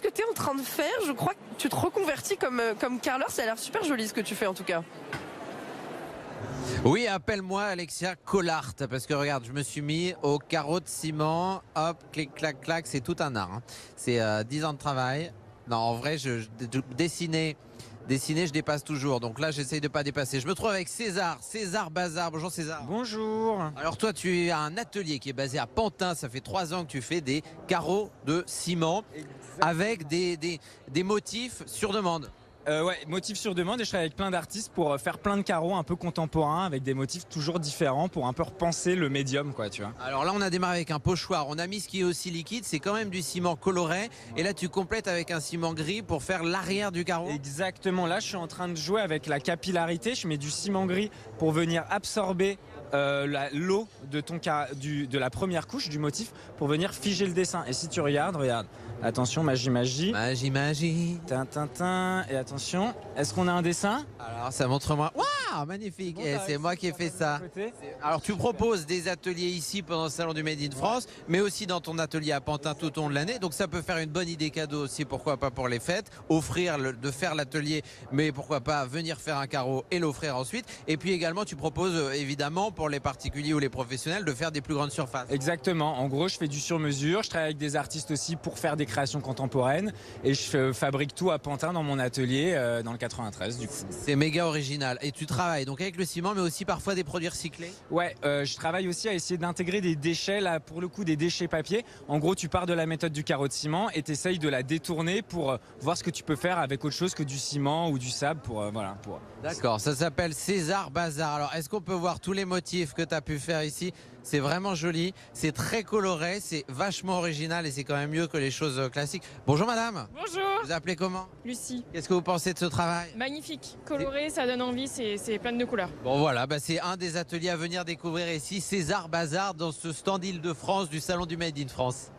que tu es en train de faire? Je crois que tu te reconvertis comme carreleur. Ça a l'air super joli ce que tu fais en tout cas. Oui, appelle-moi Alexia Collart, parce que regarde, je me suis mis au carreau de ciment, hop, clic, clac, clac, c'est tout un art, hein. C'est 10 ans de travail. Non, en vrai, dessiner, je dépasse toujours. Donc là, j'essaye de pas dépasser. Je me trouve avec César Bazar. Bonjour César. Bonjour. Alors toi, tu as un atelier qui est basé à Pantin. Ça fait 3 ans que tu fais des carreaux de ciment avec des motifs sur demande. Ouais, motifs sur demande et je travaille avec plein d'artistes pour faire plein de carreaux un peu contemporains avec des motifs toujours différents pour un peu repenser le médium, quoi, tu vois. Alors là, on a démarré avec un pochoir. On a mis ce qui est aussi liquide. C'est quand même du ciment coloré. Et là, tu complètes avec un ciment gris pour faire l'arrière du carreau. Exactement, là je suis en train de jouer avec la capillarité. Je mets du ciment gris pour venir absorber l'eau de la première couche du motif pour venir figer le dessin. Et si tu regarde, attention, magie. Magie. Tintin, et attention, est-ce qu'on a un dessin? Alors ça montre-moi. Waouh, magnifique. Bon, Et c'est moi qui ai fait ça. Alors tu proposes des ateliers ici pendant le salon du Made in France, mais aussi dans ton atelier à Pantin tout au long de l'année. Donc ça peut faire une bonne idée cadeau aussi, pourquoi pas pour les fêtes, de faire l'atelier, mais pourquoi pas venir faire un carreau et l'offrir ensuite. Et puis également tu proposes évidemment pour les particuliers ou les professionnels de faire des plus grandes surfaces. Exactement, en gros je fais du sur-mesure, je travaille avec des artistes aussi pour faire des créations contemporaines et je fabrique tout à Pantin dans mon atelier dans le 93 du coup. C'est méga original. Et tu travailles donc avec le ciment mais aussi parfois des produits recyclés? Ouais, je travaille aussi à essayer d'intégrer des déchets, là pour le coup des déchets papier. En gros tu pars de la méthode du carreau de ciment et tu essayes de la détourner pour voir ce que tu peux faire avec autre chose que du ciment ou du sable pour voilà. D'accord, ça s'appelle César Bazar. Alors est-ce qu'on peut voir tous les motifs que tu as pu faire ici? C'est vraiment joli, c'est très coloré, c'est vachement original et c'est quand même mieux que les choses classiques. Bonjour madame. Bonjour, Vous appelez comment? Lucie. Qu'est-ce que vous pensez de ce travail? Magnifique, coloré, ça donne envie, c'est plein de couleurs. Bon voilà, c'est un des ateliers à venir découvrir ici, César Bazar, dans ce stand Île-de-France du Salon du Made in France.